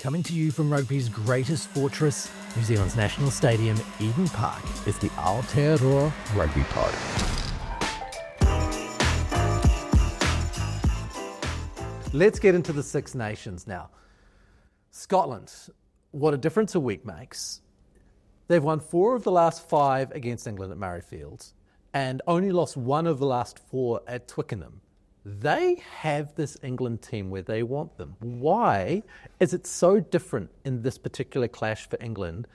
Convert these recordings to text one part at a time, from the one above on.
Coming to you from rugby's greatest fortress, New Zealand's national stadium, Eden Park, is the Aotearoa Rugby Pod. Let's get into the Six Nations now. Scotland, what a difference a week makes. They've won 4 of the last 5 against England at Murrayfield and only lost 1 of the last 4 at Twickenham. They have this England team where they want them. Why is it so different in this particular clash for England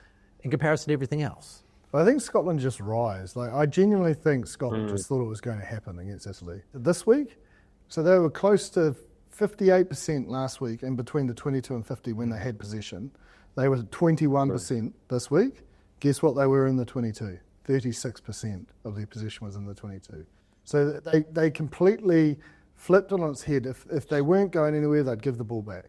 in comparison to everything else? I think Scotland just rise. I genuinely think Scotland just thought it was going to happen against Italy. This week, so they were close to 58% last week and between the 22 and 50 when they had possession. They were 21% this week. Guess what they were in the 22? 36% of their possession was in the 22. So they completely flipped it on its head. If they weren't going anywhere, they'd give the ball back.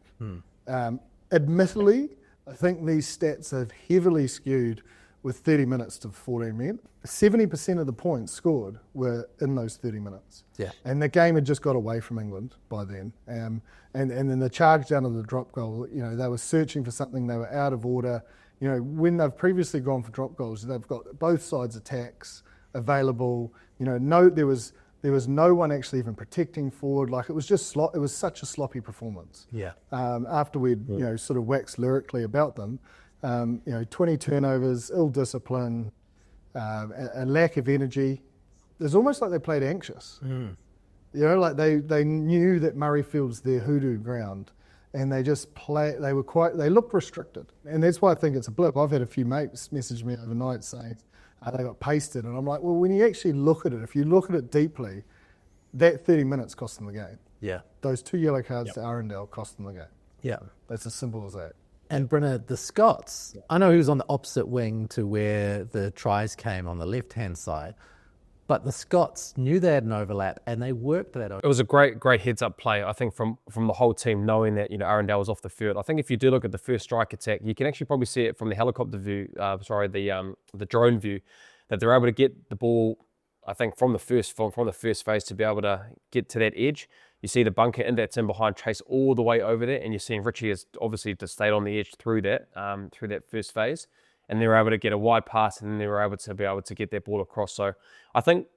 Admittedly, I think these stats have heavily skewed with 30 minutes to 14 men. 70% of the points scored were in those 30 minutes. Yeah. And the game had just got away from England by then. And then the charge down to the drop goal, they were searching for something, they were out of order. When they've previously gone for drop goals, they've got both sides attacks available. There was no one actually even protecting forward. It was just it was such a sloppy performance. Yeah. After we'd sort of waxed lyrically about them, 20 turnovers, ill discipline, a lack of energy. It's almost like they played anxious. They knew that Murrayfield's their hoodoo ground, and they just they looked restricted, and that's why I think it's a blip. I've had a few mates message me overnight saying they got pasted, and I'm like, well, when you actually look at it, if you look at it deeply, that 30 minutes cost them the game. Yeah. Those 2 yellow cards to Arundel cost them the game. Yeah. That's as simple as that. And Brynna, the Scots, I know he was on the opposite wing to where the tries came on the left-hand side, but the Scots knew they had an overlap and they worked that over. It was a great heads-up play, I think, from the whole team, knowing that Arundel was off the field. I think if you do look at the first strike attack, you can actually probably see it from the helicopter view, the drone view, that they're able to get the ball, I think, from the first phase to be able to get to that edge. You see the bunker in that's in behind chase all the way over there, and you're seeing Richie has obviously just stayed on the edge through that first phase, and they were able to get a wide pass, and then they were able to get that ball across. So I think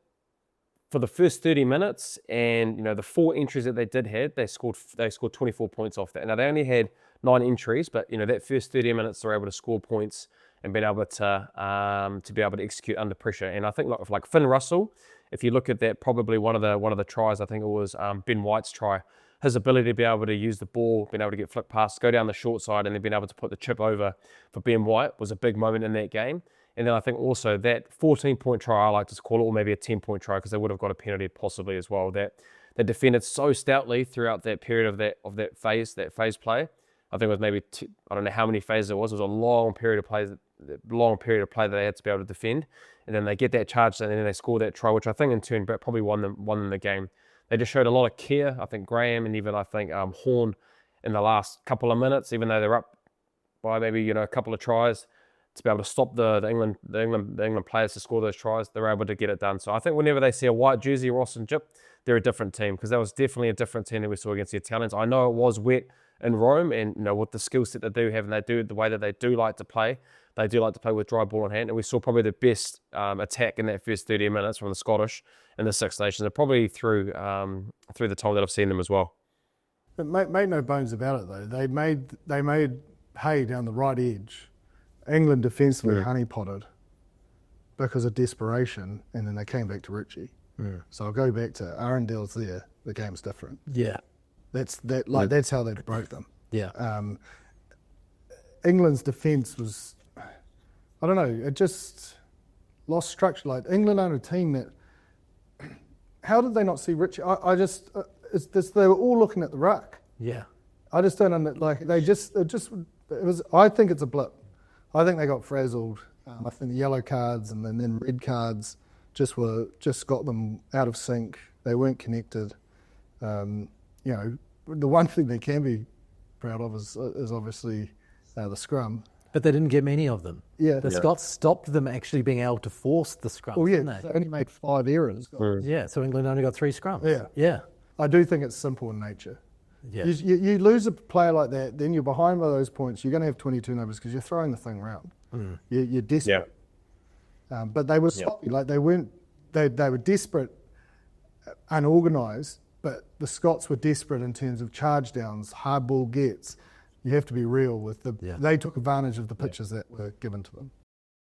for the first 30 minutes and the 4 entries that they did have, they scored 24 points off that. Now they only had 9 entries, but that first 30 minutes they're able to score points and being able to execute under pressure. And I think like Finn Russell, if you look at that, probably one of the tries, I think it was Ben White's try. His ability to be able to use the ball, being able to get flick past, go down the short side, and then being able to put the chip over for Ben White was a big moment in that game. And then I think also that 14-point try, I like to call it, or maybe a 10-point try, because they would have got a penalty possibly as well. That they defended so stoutly throughout that period of that phase play. I think it was maybe I don't know how many phases it was. It was a long period of play that they had to be able to defend. And then they get that charge, and then they score that try, which I think in turn probably won them the game. They just showed a lot of care. I think Graham and even I think Horn in the last couple of minutes, even though they're up by maybe a couple of tries, to be able to stop the England players to score those tries, they're able to get it done. So I think whenever they see a white jersey, Ross and Jip, they're a different team, because that was definitely a different team that we saw against the Italians. I know it was wet in Rome, and with the skill set that they do have, and they do the way that they do like to play, they do like to play with dry ball in hand, and we saw probably the best attack in that first 30 minutes from the Scottish and the Six Nations, and probably through the time that I've seen them as well. But make no bones about it though, they made hay down the right edge. England defensively honeypotted because of desperation, and then they came back to Richie. So I'll go back to Arundel's there. The game's different. Yeah, that's how they broke them. Yeah. England's defence was, I don't know, it just lost structure. Like England aren't a team that. How did they not see Richie? They were all looking at the ruck. Yeah. I just don't I think it's a blip. I think they got frazzled. I think the yellow cards and then red cards just got them out of sync. They weren't connected. The one thing they can be proud of is obviously the scrum. But they didn't get many of them. Yeah. The Scots stopped them actually being able to force the scrum. Well, yeah, didn't they? they only made 5 errors. Yeah, so England only got 3 scrums. Yeah. Yeah. I do think it's simple in nature. Yeah. You lose a player like that, then you're behind by those points. You're going to have 20 turnovers because you're throwing the thing around. You're desperate. But they were sloppy. Like they were desperate, unorganised. But the Scots were desperate in terms of charge downs, hard ball gets. You have to be real with the. Yeah. They took advantage of the pitches that were given to them.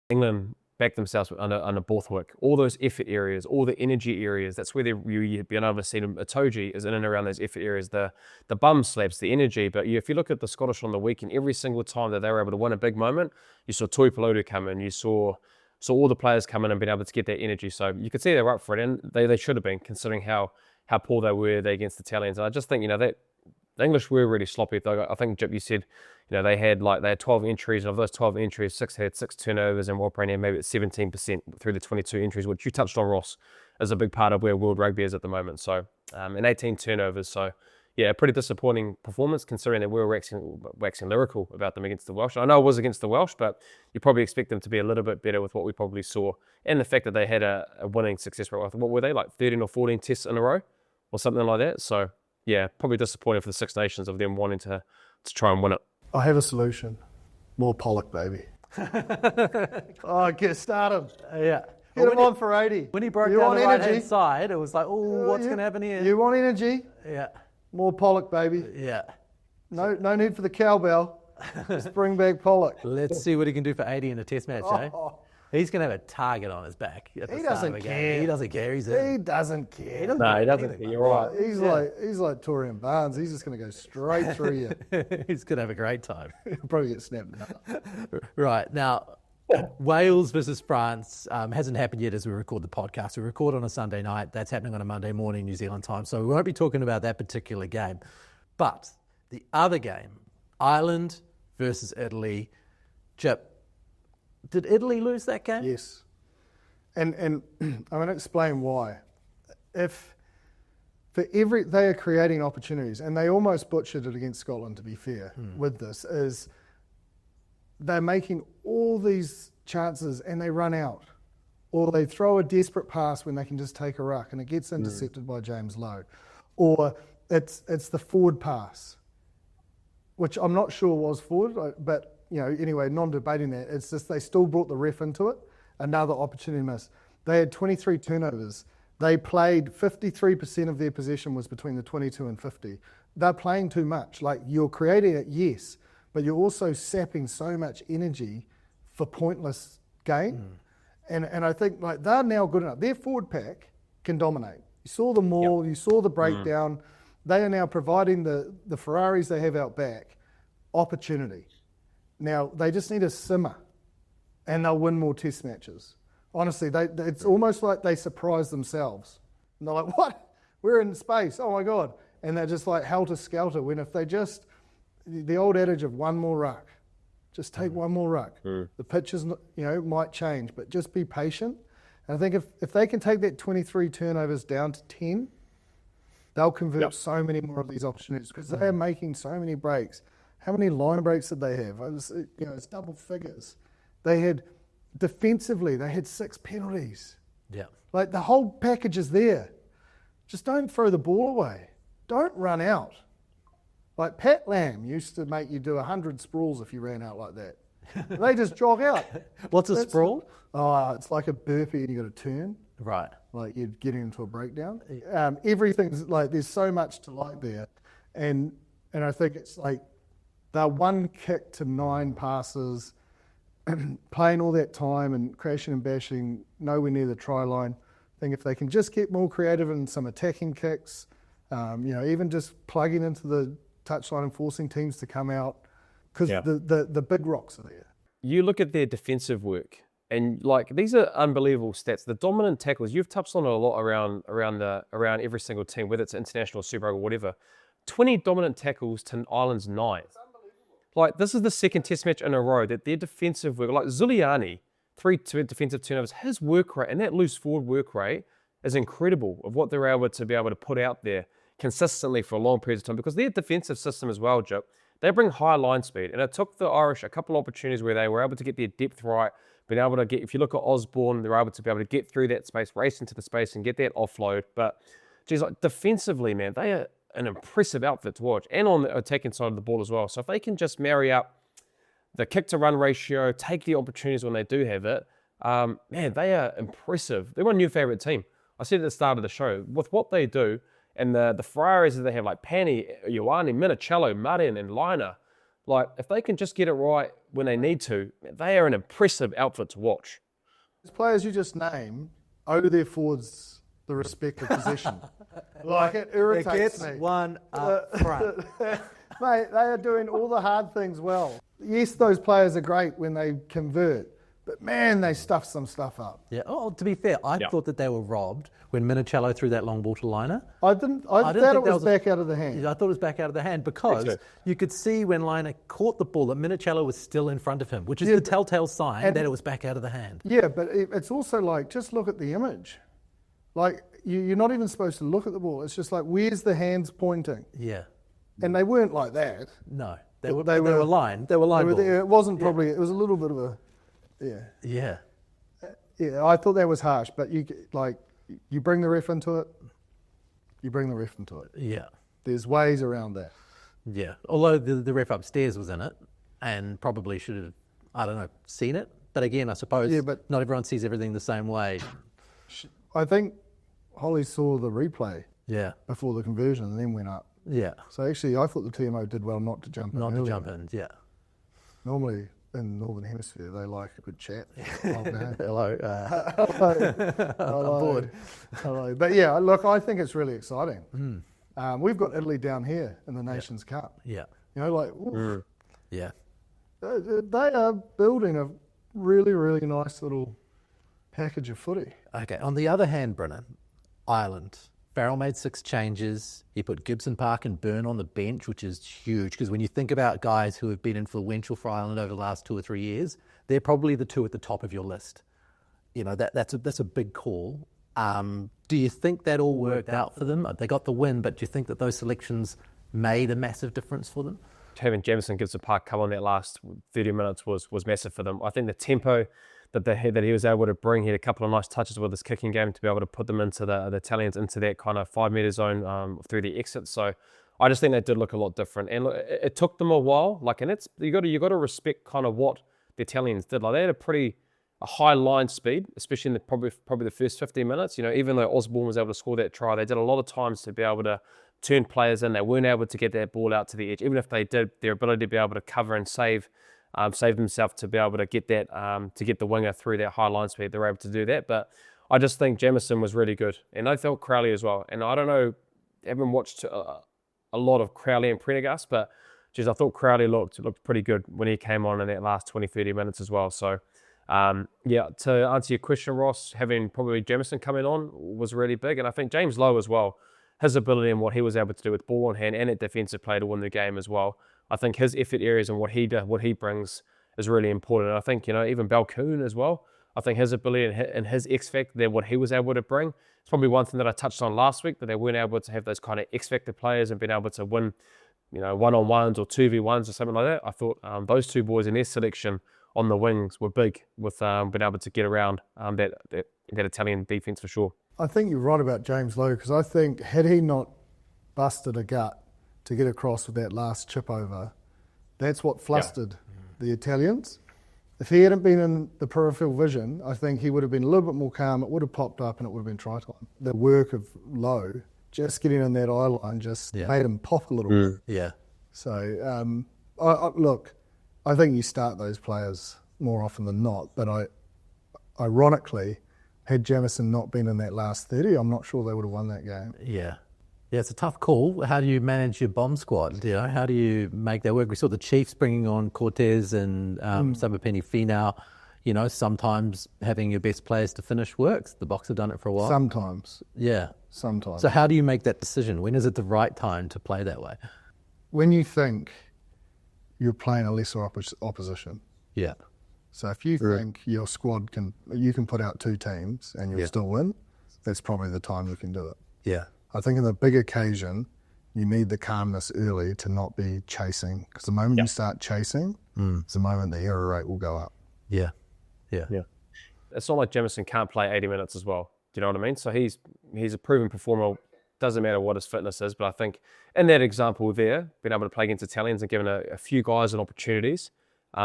England backed themselves under Borthwick. All those effort areas, all the energy areas. That's where you've been able to see them. Itoje is in and around those effort areas. The bum slaps, the energy. But if you look at the Scottish on the weekend, every single time that they were able to win a big moment, you saw Tuipulotu come in. You saw all the players come in and being able to get that energy. So you could see they were up for it, and they should have been, considering how poor they were there against the Italians. And I just think that the English were really sloppy. I think, Jip, you said, they had 12 entries, and of those 12 entries, 6 had 6 turnovers, and World Premier maybe at 17% through the 22 entries, which you touched on, Ross, is a big part of where World Rugby is at the moment. So, and 18 turnovers. So, yeah, a pretty disappointing performance considering that we were waxing lyrical about them against the Welsh. I know it was against the Welsh, but you probably expect them to be a little bit better with what we probably saw, and the fact that they had a winning success rate. What were they, 13 or 14 tests in a row or something like that? So, yeah, probably disappointing for the Six Nations of them wanting to try and win it. I have a solution. More Pollock, baby. Start him. Yeah. Get him on for 80. When he broke down the right-hand side, it was like, what's going to happen here? You want energy? Yeah. More Pollock, baby. Yeah. No need for the cowbell. Just bring back Pollock. Let's see what he can do for 80 in a test match, eh? He's going to have a target on his back at the start of the game. He doesn't care. He doesn't care. No, he doesn't care. You're right. He's like Torian Barnes. He's just going to go straight through you. He's going to have a great time. He'll probably get snapped up. Right. Now, Wales versus France hasn't happened yet as we record the podcast. We record on a Sunday night. That's happening on a Monday morning, New Zealand time. So we won't be talking about that particular game. But the other game, Ireland versus Italy. Chip, did Italy lose that game? Yes. And I'm going to explain why. They are creating opportunities, and they almost butchered it against Scotland, to be fair, with this, is they're making all these chances and they run out. Or they throw a desperate pass when they can just take a ruck and it gets intercepted by James Lowe. Or it's the forward pass, which I'm not sure was forward, but anyway, non-debating that. It's just they still brought the ref into it. Another opportunity miss. They had 23 turnovers. They played 53% of their possession was between the 22 and 50. They're playing too much. You're creating it, yes, but you're also sapping so much energy for pointless gain. And I think they're now good enough. Their forward pack can dominate. You saw the maul, you saw the breakdown. They are now providing the Ferraris they have out back opportunity. Now, they just need to simmer, and they'll win more test matches. Honestly, it's almost like they surprise themselves. And they're like, what? We're in space, oh my God. And they're just like helter-skelter, when if they just, the old adage of one more ruck, just take one more ruck. The pitches, might change, but just be patient. And I think if they can take that 23 turnovers down to 10, they'll convert so many more of these opportunities, because they are making so many breaks. How many line breaks did they have? It's double figures. Defensively, they had 6 penalties. Yeah. The whole package is there. Just don't throw the ball away. Don't run out. Pat Lam used to make you do 100 sprawls if you ran out like that. They just jog out. What's a sprawl? It's like a burpee and you got to turn. Right. You're getting into a breakdown. Everything's there's so much to like there. And I think it's they're 1 kick to 9 passes, playing all that time and crashing and bashing, nowhere near the try line. I think if they can just get more creative in some attacking kicks, even just plugging into the touchline and forcing teams to come out, because the big rocks are there. You look at their defensive work, and these are unbelievable stats. The dominant tackles, you've touched on it a lot around every single team, whether it's international, Super Rugby or whatever. 20 dominant tackles to Ireland's 9. This is the second test match in a row that their defensive work, Zuliani, 3 defensive turnovers, his work rate and that loose forward work rate is incredible of what they're able to put out there consistently for a long period of time, because their defensive system as well, Joe, they bring high line speed, and it took the Irish a couple of opportunities where they were able to get their depth right, being able to get, if you look at Osborne, they're able to get through that space, race into the space and get that offload. But geez, defensively, man, they are an impressive outfit to watch, and on the attacking side of the ball as well. So if they can just marry up the kick to run ratio, take the opportunities when they do have it, man, they are impressive. They're my new favourite team. I said at the start of the show, with what they do, and the Friars that they have, like Pani, Ioane, Minicello, Marin, and Liner, like, if they can just get it right when they need to, they are an impressive outfit to watch. These players you just named owe their forwards the respect of possession. Like, it irritates me. One up front. Mate, they are doing all the hard things well. Yes, those players are great when they convert, but man, they stuff some stuff up. Yeah. Oh, to be fair, I thought that they were robbed when Minicello threw that long ball to Liner. I thought it was back out of the hand. I thought it was back out of the hand because you could see when Liner caught the ball that Minicello was still in front of him, which is the telltale sign that it was back out of the hand. Yeah, but it's also like, just look at the image. Like, you're not even supposed to look at the ball. It's just like, where's the hands pointing? Yeah. And they weren't like that. No. They were line. They were line balls. It wasn't probably, it was a little bit of a, Yeah. Yeah, I thought that was harsh, but you bring the ref into it, Yeah. There's ways around that. Yeah. Although the ref upstairs was in it and probably should have, I don't know, seen it. But again, I suppose not everyone sees everything the same way. I think Holly saw the replay Yeah. before the conversion and then went up. Yeah. So actually, I thought the TMO did well not to jump in. Not to earlier. jump in, yeah. Normally, in the Northern Hemisphere, they like a good chat. Hello. Hello. Board. Hello. But yeah, look, I think it's really exciting. We've got Italy down here in the Nations Cup. Yeah. You know, like, oof, Yeah. they are building a really, really nice little package of footy. Okay. On the other hand, Brennan, Ireland. Farrell made 6 changes. He put Gibson, Park and Byrne on the bench, which is huge because when you think about guys who have been influential for Ireland over the last 2 or 3 years, they're probably the 2 at the top of your list. You know, that's a big call. Do you think that all worked out for them? They got the win, but do you think that those selections made a massive difference for them? Having Jamison Gibson Park come on that last 30 minutes was massive for them. I think the tempo that he was able to bring, he had a couple of nice touches with his kicking game to be able to put them into the Italians into that kind of 5 metre zone through the exit. So I just think they did look a lot different, and look, it took them a while. Like, and it's you got to respect kind of what the Italians did. Like, they had a high line speed, especially in probably the first 15 minutes. You know, even though Osborne was able to score that try, they did a lot of times to be able to turn players in. They weren't able to get that ball out to the edge. Even if they did, their ability to be able to cover and save themselves to be able to get that to get the winger through that high line speed, they're able to do that. But I just think Jamison was really good, and I felt Crowley as well. And I don't know, haven't watched a lot of Crowley and Prendergast, but geez, I thought Crowley looked pretty good when he came on in that last 20-30 minutes as well. So yeah, to answer your question, Ross, having probably Jamison coming on was really big, and I think James Lowe as well, his ability and what he was able to do with ball on hand and at defensive play to win the game as well. I think his effort areas and what he brings is really important. And I think, you know, even Balcoon as well, I think his ability and his X factor, what he was able to bring, it's probably one thing that I touched on last week, that they weren't able to have those kind of X factor players and being able to win, you know, 1-on-1s or 2v1s or something like that. I thought those 2 boys in their selection on the wings were big with being able to get around that Italian defence for sure. I think you're right about James Lowe, because I think had he not busted a gut to get across with that last chip over, that's what flustered the Italians. If he hadn't been in the peripheral vision, I think he would have been a little bit more calm. It would have popped up and it would have been try time. The work of Lowe, just getting in that eye line, just made him pop a little bit. Yeah. So, look, I think you start those players more often than not, but ironically, had Jamison not been in that last 30, I'm not sure they would have won that game. Yeah. Yeah, it's a tough call. How do you manage your bomb squad? You know, how do you make that work? We saw the Chiefs bringing on Cortez and Sabapeni Finau. You know, sometimes having your best players to finish works. The Boks have done it for a while. Sometimes. Yeah. Sometimes. So how do you make that decision? When is it the right time to play that way? When you think you're playing a lesser opposition. Yeah. So if you think your squad you can put out 2 teams and you'll still win, that's probably the time you can do it. Yeah. I think in the big occasion, you need the calmness early to not be chasing, because the moment you start chasing, it's the moment the error rate will go up. Yeah. It's not like Jamison can't play 80 minutes as well. Do you know what I mean? So he's a proven performer doesn't matter what his fitness is, but I think in that example there, being able to play against Italians and giving a few guys an opportunities,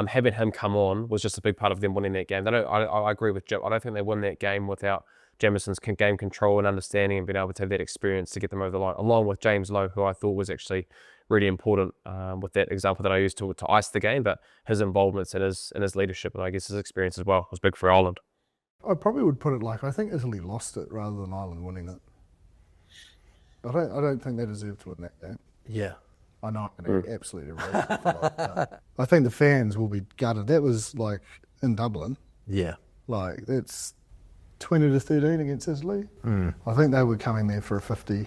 having him come on was just a big part of them winning that game. I agree with Jip. I don't think they win that game without Jamison's game control and understanding and being able to have that experience to get them over the line, along with James Lowe, who I thought was actually really important with that example that I used to ice the game, but his involvements and his leadership and I guess his experience as well was big for Ireland. I probably would put it like, I think Italy lost it rather than Ireland winning it. I don't think they deserve to win that game. Yeah. I know I'm going to absolutely erase it. But I think the fans will be gutted. That was like in Dublin. Yeah. Like that's 20-13 against Italy. I think they were coming there for a 50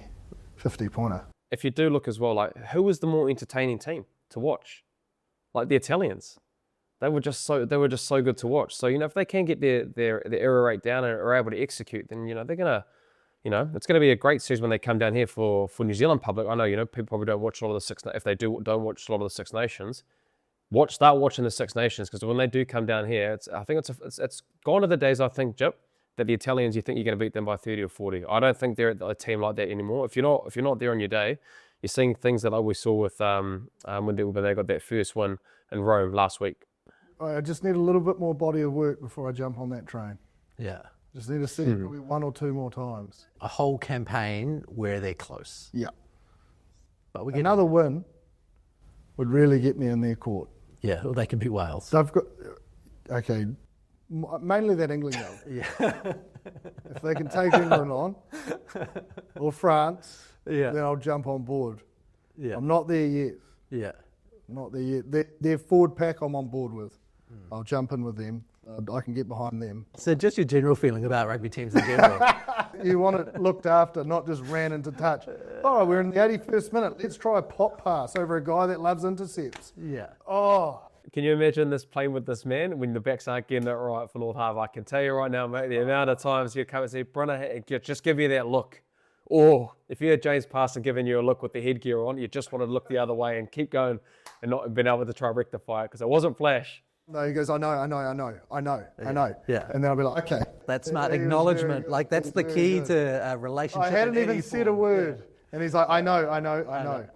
pointer. If you do look as well, like who was the more entertaining team to watch? Like the Italians. They were just so good to watch. So, if they can get their error rate down and are able to execute, then, they're going to, it's going to be a great series when they come down here for New Zealand public. I know, people probably don't watch a lot of the Six, if they don't watch a lot of the Six Nations, start watching the Six Nations, because when they do come down here, I think it's gone to the days, I think, Jip, that the Italians, you think you're going to beat them by 30 or 40. I don't think they're a team like that anymore. If you're not there on your day, you're seeing things that we saw with when they got that first win in Rome last week. I just need a little bit more body of work before I jump on that train. Yeah. Just need to see it probably one or two more times. A whole campaign where they're close. Yeah. But we get another win would really get me in their court. Yeah, well, they can beat Wales. They've got, okay, mainly that England game. Yeah. If they can take England on, or France, Yeah. then I'll jump on board. Yeah. I'm not there yet. Yeah. Not there yet. Their forward pack I'm on board with. I'll jump in with them. I can get behind them. So just your general feeling about rugby teams in general. You want it looked after, not just ran into touch. Oh, we're in the 81st minute. Let's try a pop pass over a guy that loves intercepts. Yeah. Oh. Can you imagine this playing with this man when the backs aren't getting it right for North Harbour? I can tell you right now, mate, the amount of times you come and say, Brunner, just give you that look. Or if you had James Parson giving you a look with the headgear on, you just want to look the other way and keep going and not been able to try and rectify it because it wasn't flash. No, he goes, I know. Yeah. And then I'll be like, okay. That smart acknowledgement. Like, that's the key to a relationship. I hadn't even said a word. Yeah. And he's like, I know. I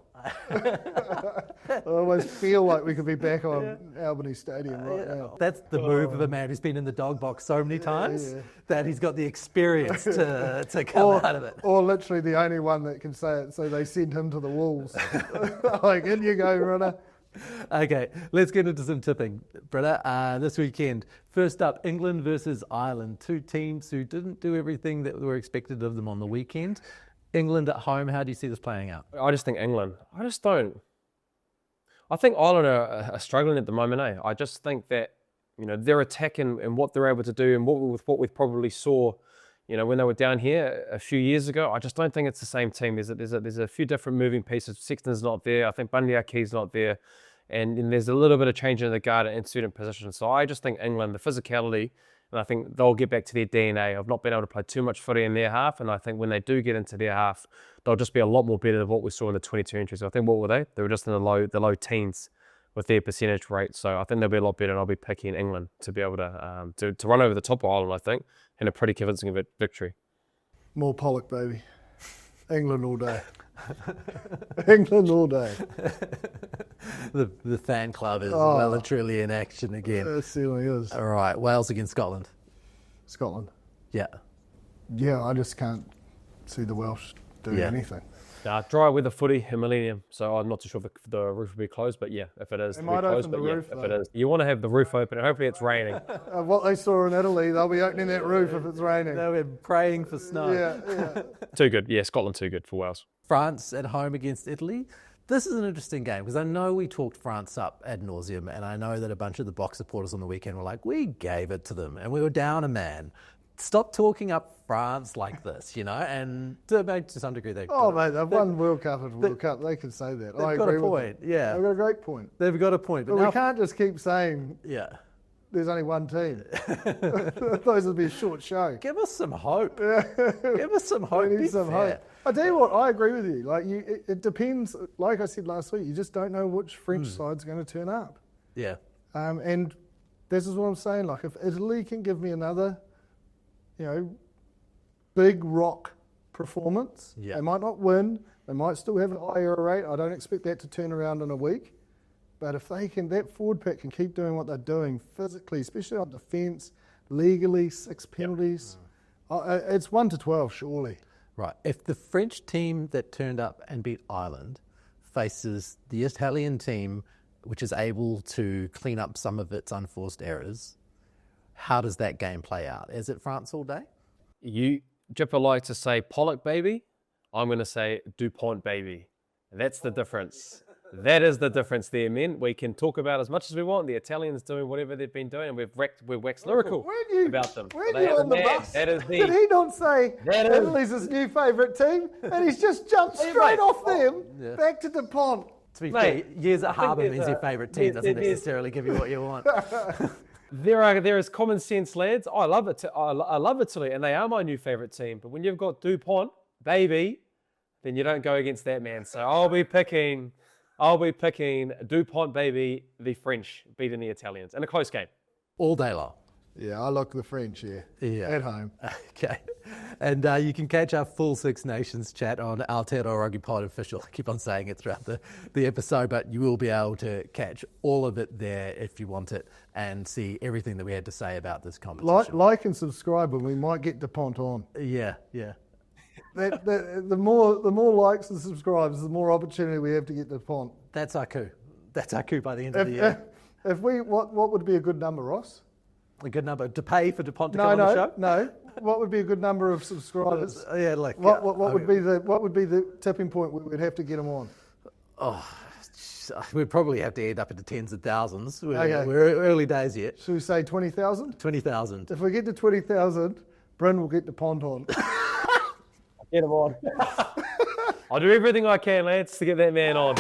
almost feel like we could be back on Albany Stadium right now. That's the move of a man who's been in the dog box so many times that he's got the experience to come out of it. Or literally the only one that can say it, so they send him to the Wolves. Like, in you go, runner. Okay, let's get into some tipping, Britta. This weekend, first up, England versus Ireland. Two teams who didn't do everything that were expected of them on the weekend. England at home, how do you see this playing out? I just think England. I think Ireland are struggling at the moment, eh? I just think that, their attack and what they're able to do and what we probably saw, when they were down here a few years ago, I just don't think it's the same team. There's a few different moving pieces. Sexton's not there. I think Bundy Aki's not there. And there's a little bit of change in the guard in certain positions. So I just think England, the physicality, and I think they'll get back to their DNA of not being able to play too much footy in their half. And I think when they do get into their half, they'll just be a lot more better than what we saw in the 22 inches. So I think what were they? They were just in the low teens with their percentage rate. So I think they'll be a lot better, and I'll be picking England to be able to run over the top of Ireland, I think, in a pretty convincing victory. More Pollock, baby. England all day. England all day. The fan club is well and truly in action again. It certainly is. All right, Wales against Scotland. Scotland. Yeah. Yeah, I just can't see the Welsh doing anything. Dry weather footy in Millennium, so I'm not too sure if the roof will be closed, but yeah, if it is, They might open the roof, if it is. You want to have the roof open, and hopefully it's raining. What they saw in Italy, they'll be opening that roof if it's raining. They were praying for snow. Yeah. Too good. Yeah, Scotland too good for Wales. France at home against Italy. This is an interesting game because I know we talked France up ad nauseum, and I know that a bunch of the Box supporters on the weekend were like, we gave it to them and we were down a man. Stop talking up France like this, and to some degree they've they've won World Cup after World Cup. They can say that. They've got a point, yeah. They've got a great point. They've got a point. But we can't just keep saying there's only one team. Those would be a short show. Give us some hope. Give us some hope. We need some hope. I tell you what, I agree with you. Like it depends. Like I said last week, you just don't know which French side's going to turn up. Yeah. And this is what I'm saying. Like if Italy can give me another, big rock performance. Yeah. They might not win. They might still have a high error rate. I don't expect that to turn around in a week. But if they can, that forward pack can keep doing what they're doing physically, especially on defence, legally, 6 penalties, it's 1 to 12, surely. Right. If the French team that turned up and beat Ireland faces the Italian team, which is able to clean up some of its unforced errors, how does that game play out? Is it France all day? Jipper likes to say Pollock baby. I'm going to say DuPont baby. That's the difference. That is the difference there, men. We can talk about as much as we want. The Italians doing whatever they've been doing, and we've waxed lyrical about them. Weren't you on the bus? That is Did he not say Italy's his new favourite team? And he's just jumped straight off them back to DuPont. To be fair, years at Harbour means your favourite team doesn't necessarily give you what you want. There is common sense, lads. I love it. I love Italy, and they are my new favourite team. But when you've got DuPont, baby, then you don't go against that, man. So I'll be picking DuPont, baby, the French beating the Italians in a close game. All day long. Yeah, I like the French, at home. Okay. And you can catch our full Six Nations chat on Aotearoa Rugby Pod official. I keep on saying it throughout the episode, but you will be able to catch all of it there if you want it and see everything that we had to say about this competition. Like and subscribe, and we might get DuPont on. Yeah. The more likes and subscribes, the more opportunity we have to get DuPont. That's our coup. That's our coup by the end of the year. What would be a good number, Ross? A good number to pay for DuPont to come on the show? No. What would be a good number of subscribers? What would be the tipping point we would have to get them on? Oh, we'd probably have to end up in the tens of thousands. Okay. We're early days yet. Should we say 20,000? 20,000. If we get to 20,000, Bryn will get DuPont on. Get him on. I'll do everything I can, lads, to get that man on.